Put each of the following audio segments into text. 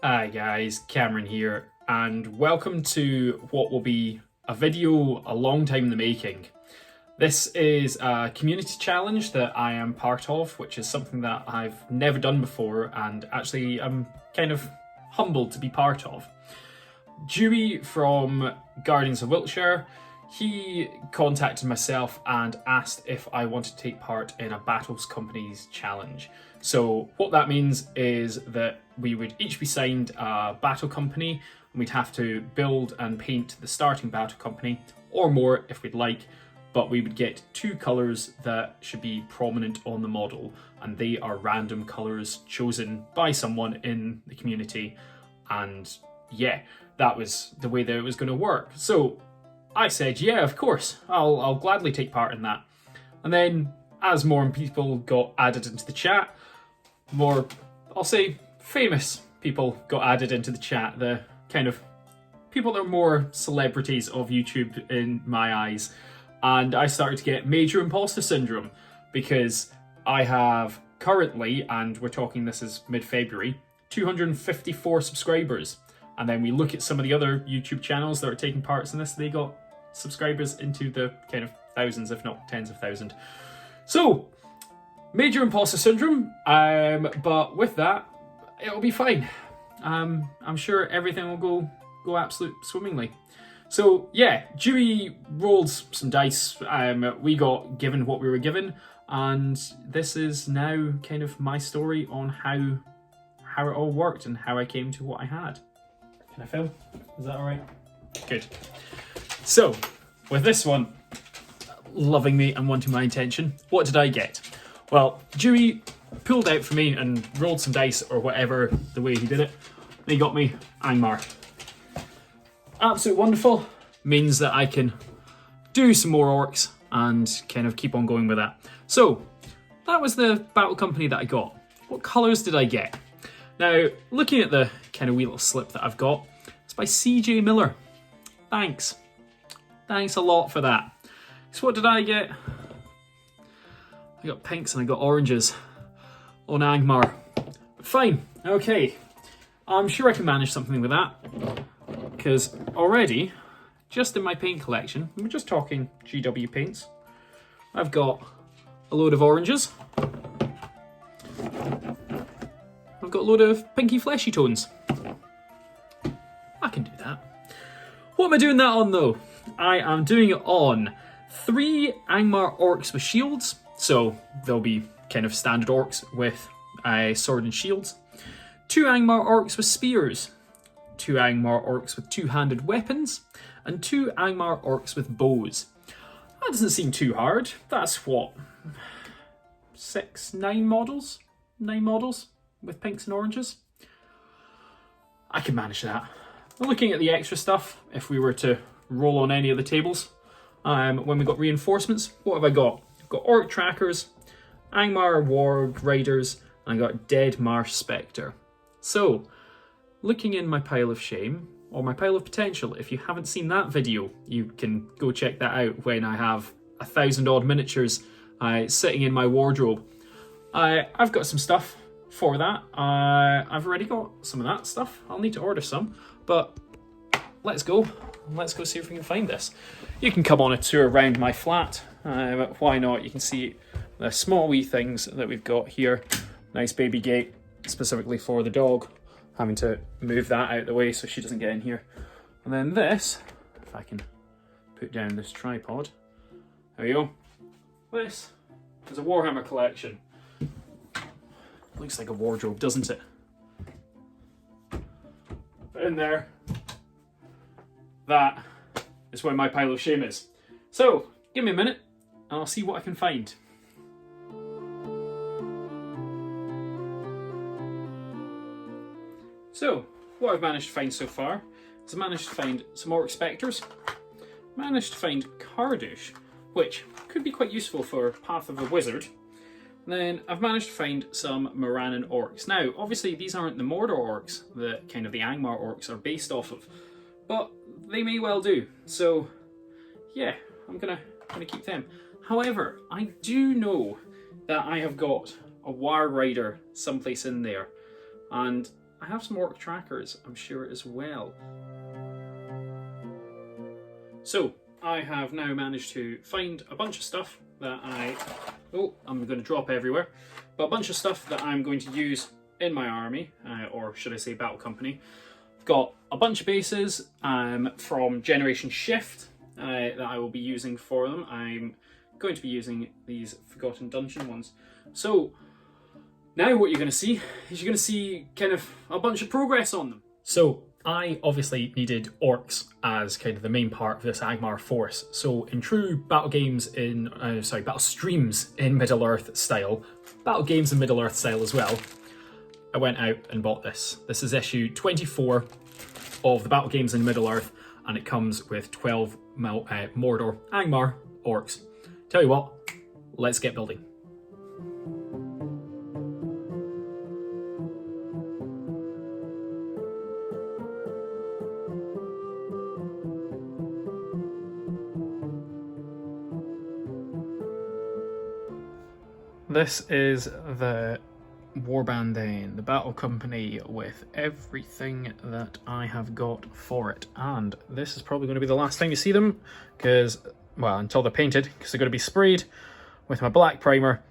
Hi guys, Cameron here, and welcome to what will be a video a long time in the making. This is a community challenge that I am part of, which is something that I've never done before, and actually I'm kind of humbled to be part of. Dewey from Gardens of Wiltshire, he contacted myself and asked if I wanted to take part in a Battles Companies challenge. So what that means is that we would each be signed a battle company, and we'd have to build and paint the starting battle company, or more if we'd like, but we would get two colours that should be prominent on the model, and they are random colours chosen by someone in the community. And yeah, that was the way that it was going to work. So I said, yeah, of course, I'll gladly take part in that. And then as more people got added into the chat, more, I'll say, famous people got added into the chat, the kind of people that are more celebrities of YouTube in my eyes. And I started to get major imposter syndrome because I have currently, and we're talking this is mid-February, 254 subscribers. And then we look at some of the other YouTube channels that are taking parts in this, they got subscribers into the kind of thousands, if not tens of thousands. So, major imposter syndrome, but with that, it'll be fine. I'm sure everything will go absolute swimmingly. So yeah, Dewey rolled some dice, we got given what we were given, and this is now kind of my story on how it all worked and how I came to what I had. Can I film? Is that alright? Good. So, with this one, loving me and wanting my attention, what did I get? Well, Dewey pulled out for me and rolled some dice or whatever, the way he did it. And he got me Angmar. Absolute wonderful. Means that I can do some more orcs and kind of keep on going with that. So, that was the battle company that I got. What colours did I get? Now, looking at the kind of wee little slip that I've got, it's by CJ Miller. Thanks. Thanks a lot for that. So what did I get? I got pinks and I got oranges on Angmar. Fine, okay. I'm sure I can manage something with that, because already, just in my paint collection, we're just talking GW paints, I've got a load of oranges. I've got a load of pinky fleshy tones. I can do that. What am I doing that on though? I am doing it on 3 Angmar orcs with shields. So they'll be kind of standard orcs with a sword and shields. 2 Angmar orcs with spears. 2 Angmar orcs with two-handed weapons. And 2 Angmar orcs with bows. That doesn't seem too hard. That's what? 9 models? 9 models with pinks and oranges? I can manage that. Looking at the extra stuff, if we were to roll on any of the tables, when we got reinforcements, what have I got? I've got Orc Trackers, Angmar Warg Riders, and I got Dead Marsh Spectre. So, looking in my pile of shame, or my pile of potential, if you haven't seen that video, you can go check that out when I have 1,000 odd miniatures sitting in my wardrobe. I've got some stuff for that. I've already got some of that stuff. I'll need to order some, but let's go. Let's go see if we can find this. You can come on a tour around my flat. Why not? You can see the small wee things that we've got here. Nice baby gate, specifically for the dog. Having to move that out of the way so she doesn't get in here. And then this, if I can put down this tripod. There we go. This is a Warhammer collection. Looks like a wardrobe, doesn't it? But in there, that is where my pile of shame is. So, give me a minute and I'll see what I can find. So, what I've managed to find so far is I've managed to find some Orc Spectres, managed to find Cardouche, which could be quite useful for Path of a Wizard. And then I've managed to find some Morannon Orcs. Now, obviously these aren't the Mordor Orcs that kind of the Angmar Orcs are based off of, but they may well do. So, yeah, I'm gonna keep them. However, I do know that I have got a War Rider someplace in there, and I have some orc trackers, I'm sure, as well. So I have now managed to find a bunch of stuff that I'm going to drop everywhere, but a bunch of stuff that I'm going to use in my army, or should I say battle company. I've got a bunch of bases from Generation Shift that I will be using for them. I'm going to be using these Forgotten Dungeon ones. So now what you're going to see is you're going to see kind of a bunch of progress on them. So I obviously needed orcs as kind of the main part of this Angmar force. So in true battle games battle streams in Middle Earth style, battle games in Middle Earth style as well, I went out and bought this. This is issue 24 of the battle games in Middle Earth, and it comes with 12 Mordor Angmar orcs. Tell you what, let's get building. This is the Warband Dene, the battle company, with everything that I have got for it. And this is probably going to be the last time you see them, because, well, until they're painted, because they're going to be sprayed with my black primer,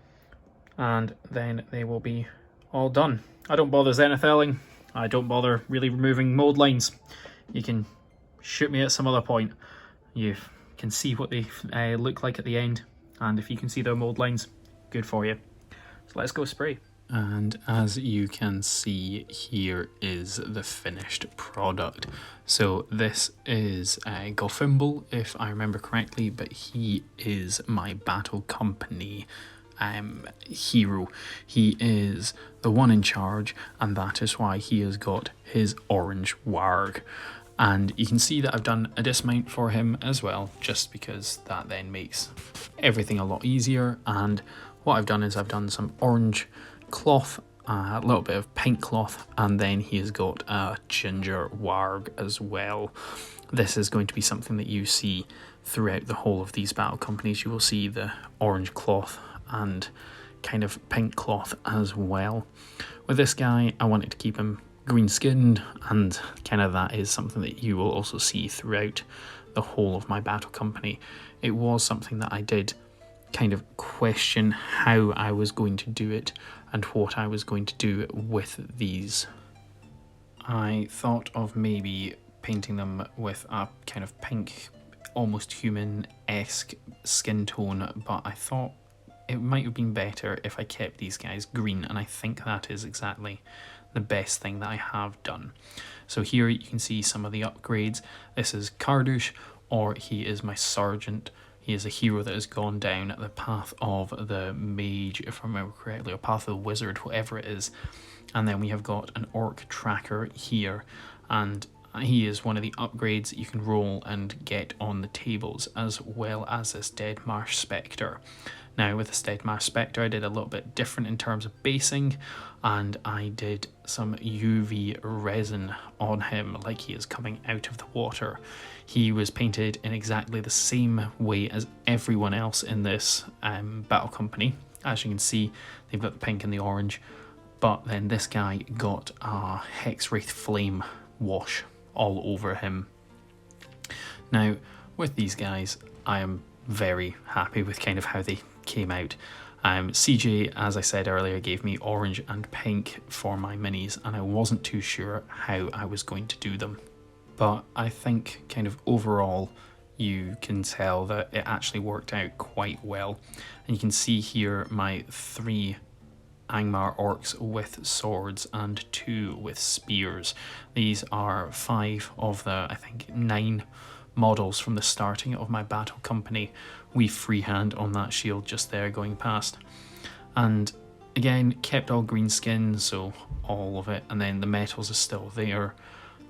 and then they will be all done. I don't bother zenithaling, I don't bother really removing mold lines. You can shoot me at some other point. You can see what they look like at the end, and if you can see their mold lines, good for you. So let's go spray. And as you can see, here is the finished product. So this is Gofimble, if I remember correctly, but he is my battle company hero. He is the one in charge, and that is why he has got his orange warg. And you can see that I've done a dismount for him as well, just because that then makes everything a lot easier. And what I've done is I've done some orange cloth, a little bit of pink cloth, and then he has got a ginger warg as well. This is going to be something that you see throughout the whole of these battle companies. You will see the orange cloth and kind of pink cloth as well. With this guy, I wanted to keep him green skinned, and kind of that is something that you will also see throughout the whole of my battle company. It was something that I did kind of question how I was going to do it and what I was going to do with these. I thought of maybe painting them with a kind of pink, almost human-esque skin tone, but I thought it might have been better if I kept these guys green, and I think that is exactly the best thing that I have done. So here you can see some of the upgrades. This is Kardush, or he is my sergeant. He is a hero that has gone down the path of the mage, if I remember correctly, or path of the wizard, whatever it is. And then we have got an orc tracker here, and he is one of the upgrades that you can roll and get on the tables, as well as this Dead Marsh Spectre. Now with this Dead Marsh Spectre, I did a little bit different in terms of basing, and I did some UV resin on him like he is coming out of the water. He was painted in exactly the same way as everyone else in this battle company. As you can see, they've got the pink and the orange, but then this guy got a Hexwraith Flame wash all over him. Now, with these guys, I am very happy with kind of how they came out. CJ, as I said earlier, gave me orange and pink for my minis, and I wasn't too sure how I was going to do them. But I think kind of overall, you can tell that it actually worked out quite well. And you can see here my 3 Angmar orcs with swords and 2 with spears. These are 5 of the, I think, 9 models from the starting of my battle company. We freehand on that shield just there going past. And again, kept all green skin, so all of it, and then the metals are still there.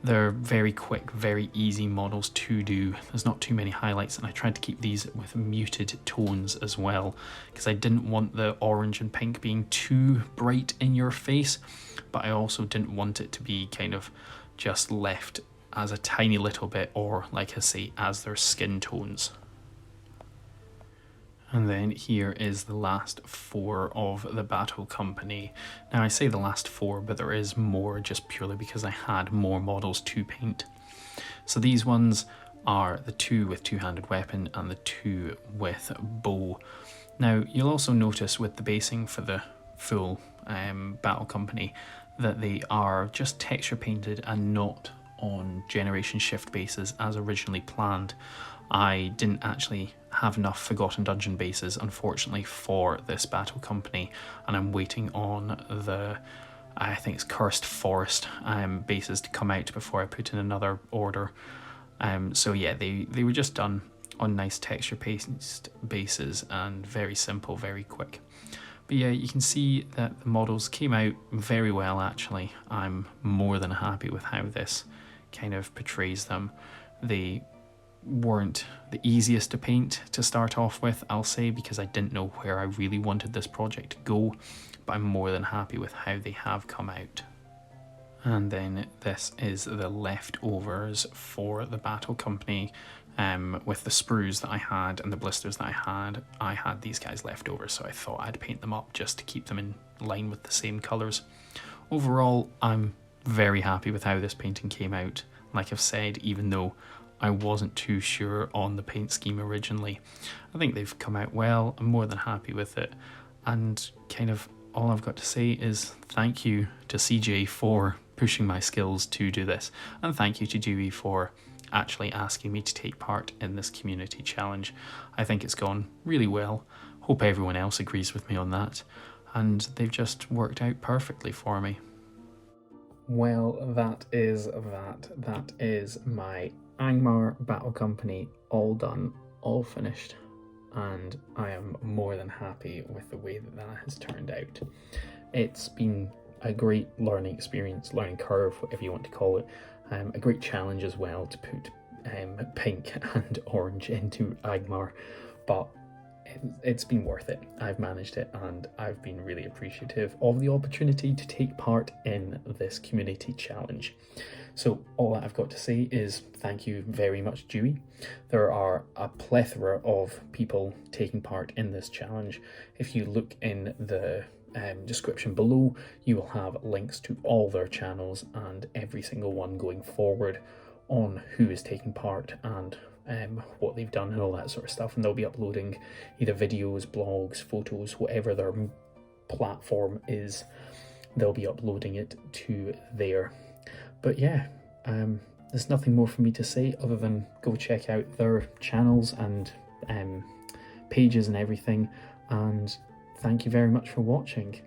They're very quick, very easy models to do. There's not too many highlights, and I tried to keep these with muted tones as well, because I didn't want the orange and pink being too bright in your face, but I also didn't want it to be kind of just left as a tiny little bit, or like I say, as their skin tones. And then here is the last 4 of the Battle Company. Now I say the last 4, but there is more just purely because I had more models to paint. So these ones are the 2 with two-handed weapon and the 2 with bow. Now you'll also notice with the basing for the full Battle Company that they are just texture painted and not on generation shift bases as originally planned. I didn't actually have enough Forgotten Dungeon bases, unfortunately, for this Battle Company, and I'm waiting on the, I think it's Cursed Forest bases to come out before I put in another order. So yeah, they were just done on nice texture paste bases and very simple, very quick. But yeah, you can see that the models came out very well actually. I'm more than happy with how this kind of portrays them. They weren't the easiest to paint to start off with, I'll say, because I didn't know where I really wanted this project to go, but I'm more than happy with how they have come out. And then this is the leftovers for the Battle Company. With the sprues that I had and the blisters that I had these guys left over, so I thought I'd paint them up just to keep them in line with the same colours. Overall, I'm very happy with how this painting came out. Like I've said, even though I wasn't too sure on the paint scheme originally, I think they've come out well. I'm more than happy with it, and kind of all I've got to say is thank you to CJ for pushing my skills to do this, and thank you to Dewey for actually asking me to take part in this community challenge. I think it's gone really well. Hope everyone else agrees with me on that, and they've just worked out perfectly for me. Well, that is my Angmar Battle Company all done, all finished, and I am more than happy with the way that has turned out. It's been a great learning experience, learning curve, whatever you want to call it. A great challenge as well to put pink and orange into Angmar, but it's been worth it. I've managed it, and I've been really appreciative of the opportunity to take part in this community challenge. So all that I've got to say is thank you very much, Dewey. There are a plethora of people taking part in this challenge. If you look in the description below, you will have links to all their channels and every single one going forward on who is taking part and what they've done and all that sort of stuff, and they'll be uploading either videos, blogs, photos, whatever their platform is, they'll be uploading it to there. But yeah, there's nothing more for me to say other than go check out their channels and pages and everything, and thank you very much for watching.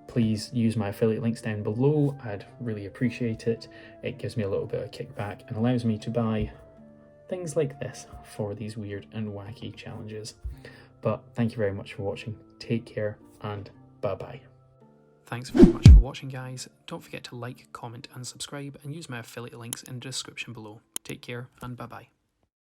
Please use my affiliate links down below. I'd really appreciate it. It gives me a little bit of kickback and allows me to buy things like this for these weird and wacky challenges. But thank you very much for watching. Take care and bye-bye. Thanks very much for watching, guys. Don't forget to like, comment and subscribe, and use my affiliate links in the description below. Take care and bye-bye.